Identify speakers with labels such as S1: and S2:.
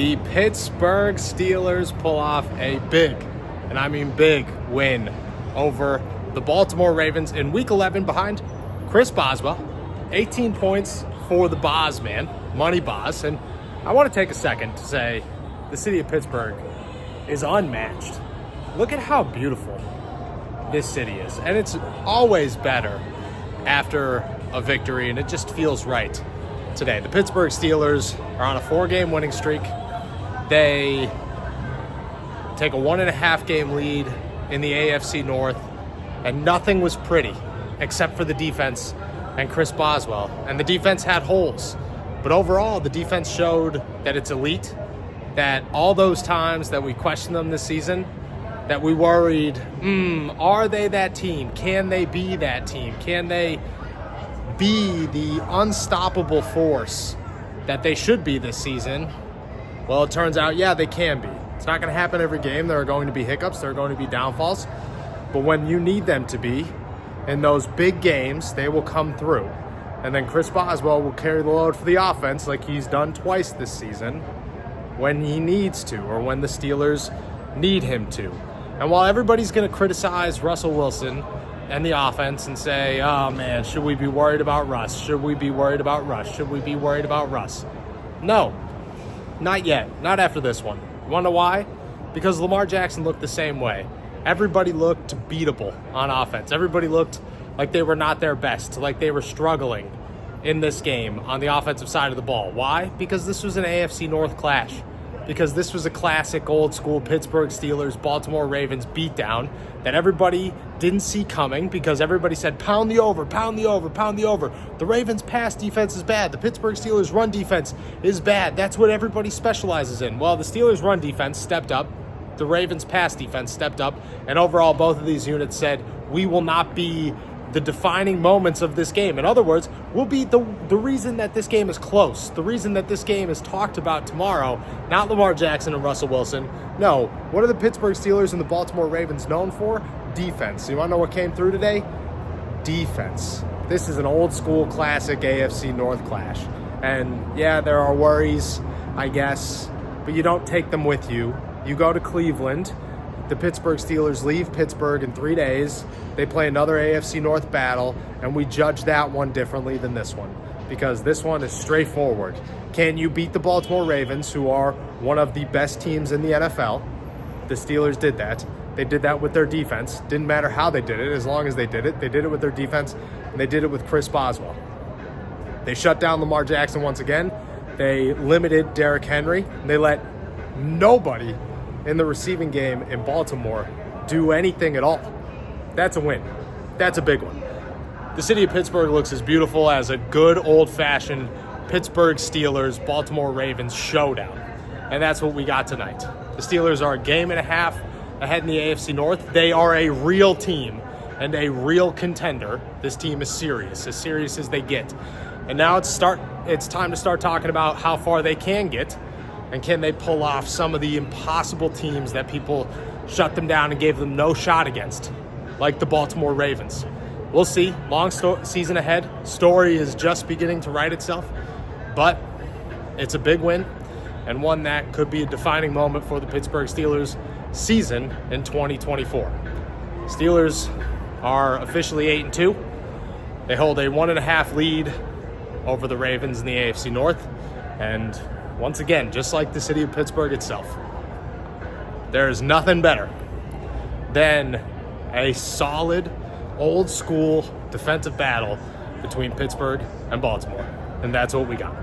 S1: The Pittsburgh Steelers pull off a big, and I mean big, win over the Baltimore Ravens in Week 11 behind Chris Boswell. 18 points for the Boz man, Money Boz. And I want to take a second to say the city of Pittsburgh is unmatched. Look at how beautiful this city is. And it's always better after a victory, and it just feels right today. The Pittsburgh Steelers are on a 4-game winning streak. They take a 1.5-game lead in the AFC North, and nothing was pretty except for the defense and Chris Boswell. And the defense had holes, but overall the defense showed that it's elite, that all those times that we questioned them this season, that we worried, are they that team? Can they be that team? Can they be the unstoppable force that they should be this season? Well, it turns out, yeah, they can be. It's not going to happen every game. There are going to be hiccups. There are going to be downfalls. But when you need them to be, in those big games, they will come through. And then Chris Boswell will carry the load for the offense like he's done twice this season when he needs to, or when the Steelers need him to. And while everybody's going to criticize Russell Wilson and the offense and say, oh man, should we be worried about Russ? Should we be worried about Russ? Should we be worried about Russ? No, not yet. Not after this one. You want to know why? Because Lamar Jackson looked the same way. Everybody looked beatable on offense. Everybody looked like they were not their best, like they were struggling in this game on the offensive side of the ball. Why? Because this was an AFC North clash. Because this was a classic old school Pittsburgh Steelers, Baltimore Ravens beatdown that everybody didn't see coming, because everybody said, pound the over, pound the over, pound the over. The Ravens' pass defense is bad. The Pittsburgh Steelers' run defense is bad. That's what everybody specializes in. Well, the Steelers' run defense stepped up. The Ravens' pass defense stepped up. And overall, both of these units said, we will not be the defining moments of this game. In other words, will be the reason that this game is close, the reason that this game is talked about tomorrow, not Lamar Jackson and Russell Wilson. No, what are the Pittsburgh Steelers and the Baltimore Ravens known for? Defense. You want to know what came through today? Defense. This is an old school classic AFC North clash. And yeah, there are worries, I guess, but you don't take them with you. You go to Cleveland. The Pittsburgh Steelers leave Pittsburgh in 3 days. They play another AFC North battle, and we judge that one differently than this one, because this one is straightforward. Can you beat the Baltimore Ravens, who are one of the best teams in the NFL? The Steelers did that. They did that with their defense. Didn't matter how they did it, as long as they did it. They did it with their defense, and they did it with Chris Boswell. They shut down Lamar Jackson once again. They limited Derrick Henry. They let nobody in the receiving game in Baltimore do anything at all. That's a win. That's a big one. The city of Pittsburgh looks as beautiful as a good old-fashioned Pittsburgh Steelers, Baltimore Ravens showdown. And that's what we got tonight. The Steelers are a game and a half ahead in the AFC North. They are a real team and a real contender. This team is serious as they get. And now it's time to start talking about how far they can get. And can they pull off some of the impossible teams that people shut them down and gave them no shot against, like the Baltimore Ravens? We'll see. Long season ahead. Story is just beginning to write itself. But it's a big win, and one that could be a defining moment for the Pittsburgh Steelers season in 2024. Steelers are officially 8-2. They hold a 1.5 lead over the Ravens in the AFC North. And once again, just like the city of Pittsburgh itself, there is nothing better than a solid, old-school defensive battle between Pittsburgh and Baltimore. And that's what we got.